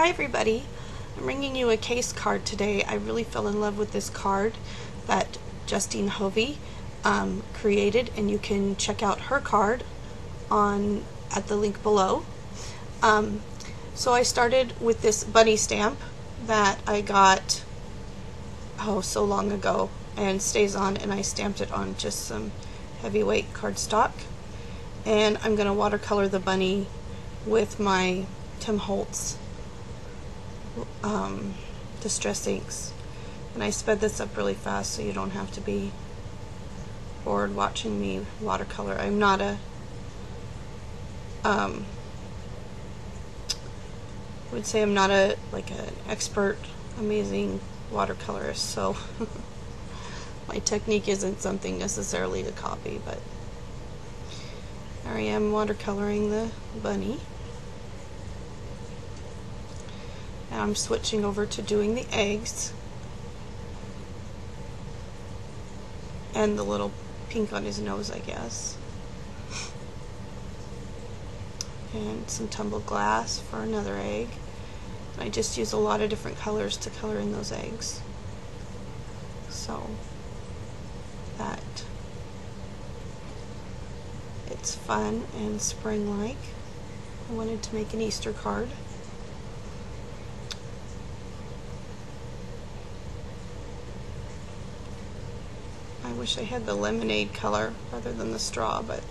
Hi everybody, I'm bringing you a case card today. I really fell in love with this card that Justine Hovey created, and you can check out her card at the link below. So I started with this bunny stamp that I got so long ago and stays on, and I stamped it on just some heavyweight cardstock, and I'm going to watercolor the bunny with my Tim Holtz distress inks, and I sped this up really fast so you don't have to be bored watching me watercolor. I'm not a I would say I'm not like an expert amazing watercolorist, so my technique isn't something necessarily to copy, but there I am watercoloring the bunny. Now I'm switching over to doing the eggs and the little pink on his nose, I guess, and some tumbled glass for another egg. I just use a lot of different colors to color in those eggs, so that it's fun and spring-like. I wanted to make an Easter card. I wish I had the lemonade color rather than the straw, but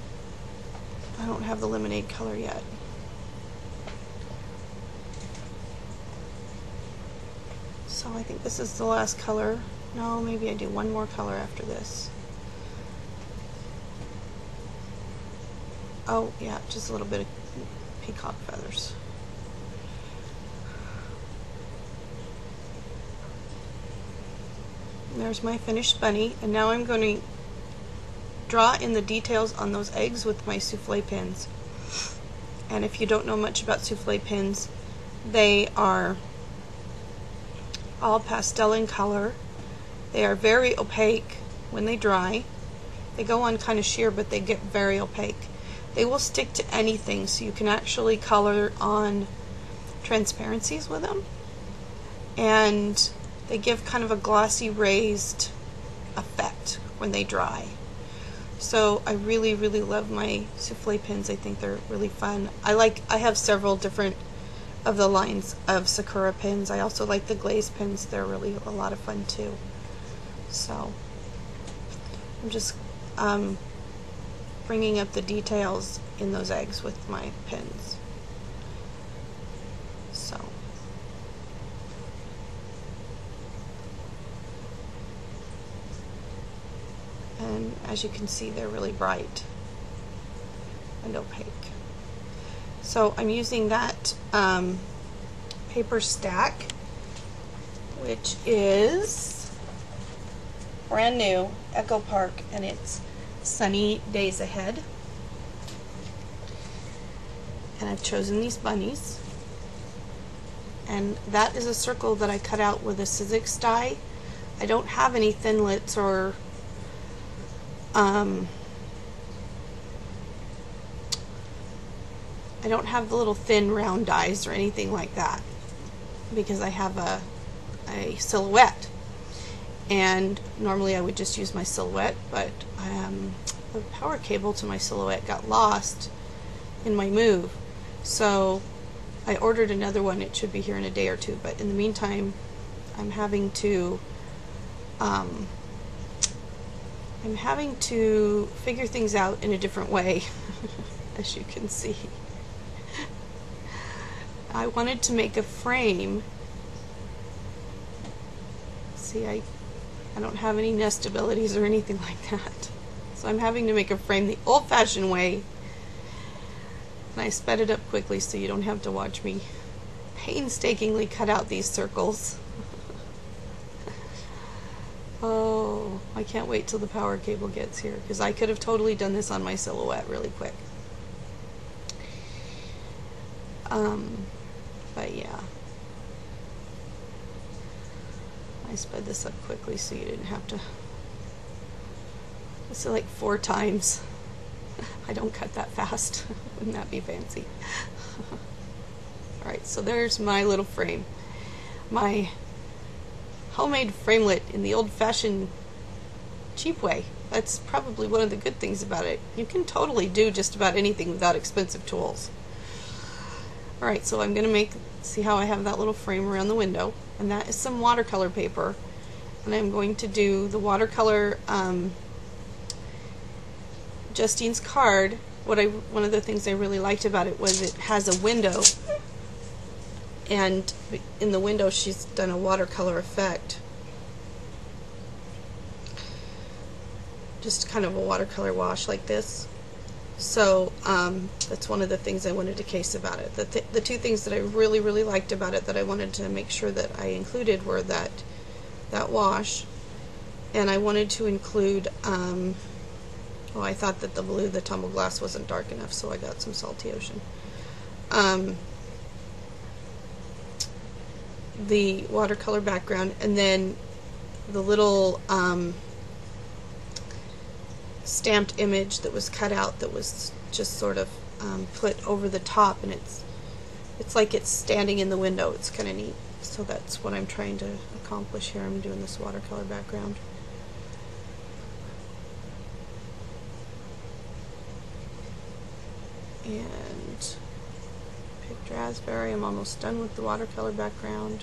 I don't have the lemonade color yet. So I think this is the last color. No, maybe I do one more color after this. Oh yeah, just a little bit of peacock feathers. There's my finished bunny, and now I'm going to draw in the details on those eggs with my souffle pins. And if you don't know much about souffle pins, they are all pastel in color. They are very opaque when they dry. They go on kind of sheer, but they get very opaque. They will stick to anything, so you can actually color on transparencies with them, and they give kind of a glossy raised effect when they dry. So I really love my souffle pins. I think they're really fun. I have several different of the lines of Sakura pins. I also like the glaze pins. They're really a lot of fun too. So I'm just bringing up the details in those eggs with my pins. So and as you can see, they're really bright and opaque. So I'm using that paper stack, which is brand new, Echo Park, and it's Sunny Days Ahead. And I've chosen these bunnies, and that is a circle that I cut out with a Sizzix die. I don't have any thinlits or I don't have the little thin round dies or anything like that, because I have a silhouette, and normally I would just use my silhouette, but the power cable to my silhouette got lost in my move, so I ordered another one. It should be here in a day or two, but in the meantime I'm having to figure things out in a different way. As you can see, I wanted to make a frame. See, I don't have any nestabilities or anything like that, so I'm having to make a frame the old-fashioned way, and I sped it up quickly so you don't have to watch me painstakingly cut out these circles. Oh, I can't wait till the power cable gets here, because I could have totally done this on my silhouette really quick. But yeah, I sped this up quickly so you didn't have to. This is like 4 times. I don't cut that fast. Wouldn't that be fancy? Alright, so there's my little frame. My homemade framelit in the old-fashioned cheap way. That's probably one of the good things about it. You can totally do just about anything without expensive tools. Alright, so I'm going to see how I have that little frame around the window, and that is some watercolor paper, and I'm going to do the watercolor Justine's card. One of the things I really liked about it was it has a window, and in the window she's done a watercolor effect. Just kind of a watercolor wash like this. So that's one of the things I wanted to case about it. The two things that I really liked about it that I wanted to make sure that I included were that wash, and I wanted to include well, I thought that the blue, the tumble glass, wasn't dark enough, so I got some Salty Ocean. The watercolor background, and then the little stamped image that was cut out that was just sort of put over the top, and it's like it's standing in the window. It's kind of neat. So that's what I'm trying to accomplish here. I'm doing this watercolor background. And picked raspberry. I'm almost done with the watercolor background.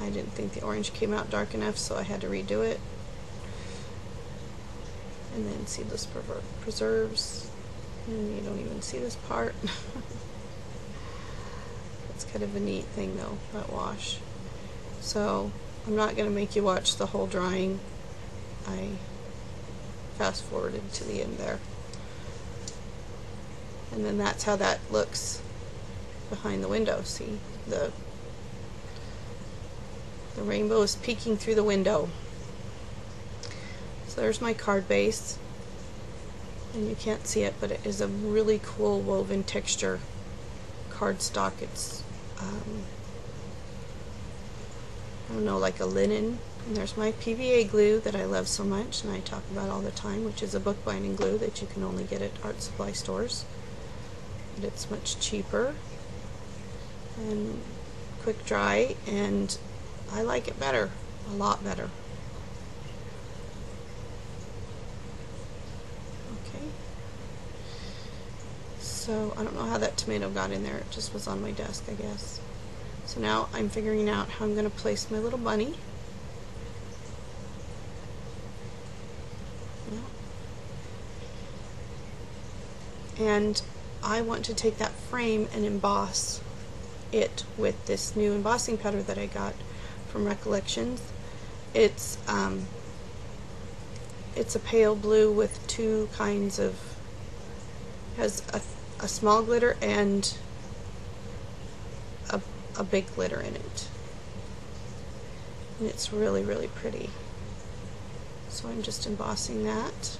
I didn't think the orange came out dark enough, so I had to redo it. And then seedless preserves. And you don't even see this part. It's kind of a neat thing though, that wash. So I'm not going to make you watch the whole drawing. I fast forwarded to the end there. And then that's how that looks behind the window. See, the rainbow is peeking through the window. So there's my card base, and you can't see it, but it is a really cool woven texture cardstock. It's I don't know, like a linen. And there's my PVA glue that I love so much and I talk about all the time, which is a bookbinding glue that you can only get at art supply stores, but it's much cheaper and quick dry, and I like it better, a lot better. Okay. So I don't know how that tomato got in there. It just was on my desk, I guess. So now I'm figuring out how I'm going to place my little bunny. And I want to take that frame and emboss it with this new embossing powder that I got from Recollections. It's a pale blue with two kinds of, has a small glitter and a big glitter in it, and it's really pretty. So I'm just embossing that.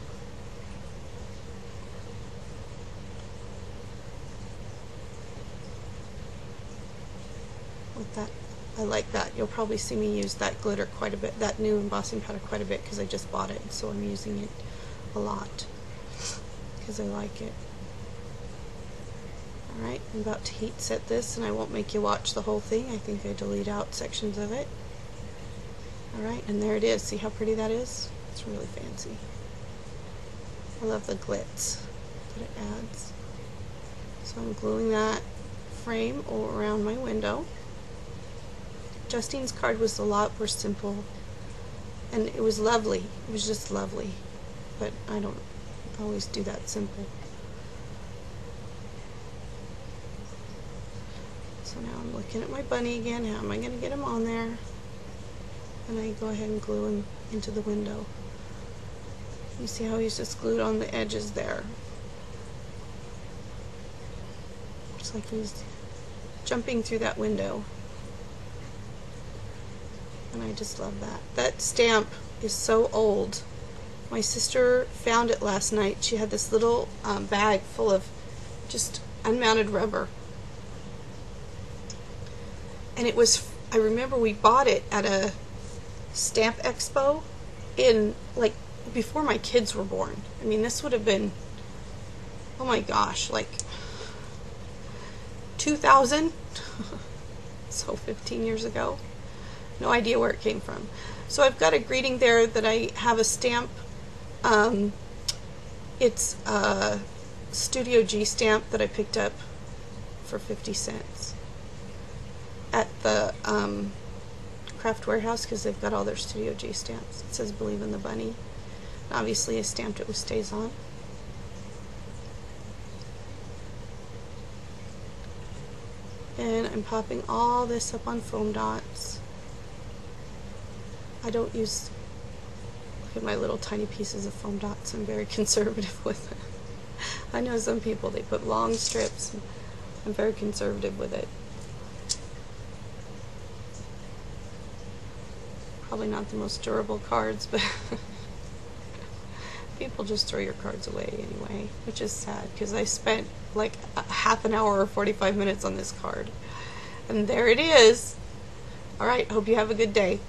With that, I like that. You'll probably see me use that glitter quite a bit, that new embossing powder quite a bit, because I just bought it, so I'm using it a lot because I like it. Alright, I'm about to heat set this, and I won't make you watch the whole thing. I think I delete out sections of it. Alright, and there it is. See how pretty that is? It's really fancy. I love the glitz that it adds. So I'm gluing that frame all around my window. Justine's card was a lot more simple, and it was lovely. It was just lovely, but I don't always do that simple. So now I'm looking at my bunny again. How am I going to get him on there? And I go ahead and glue him into the window. You see how he's just glued on the edges there. Just like he's jumping through that window. And I just love that. That stamp is so old. My sister found it last night. She had this little bag full of just unmounted rubber. And it was, I remember we bought it at a stamp expo in, like, before my kids were born. I mean, this would have been, oh my gosh, like 2000, so 15 years ago. No idea where it came from. So I've got a greeting there that I have a stamp. It's a Studio G stamp that I picked up for 50 cents at the Craft Warehouse, because they've got all their Studio G stamps. It says Believe in the Bunny. And obviously I stamped it with Stays On. And I'm popping all this up on foam dots. I don't use, look at my little tiny pieces of foam dots. I'm very conservative with it. I know some people, they put long strips. I'm very conservative with it. Probably not the most durable cards, but people just throw your cards away anyway, which is sad, because I spent like a half an hour or 45 minutes on this card. And there it is. Alright, hope you have a good day.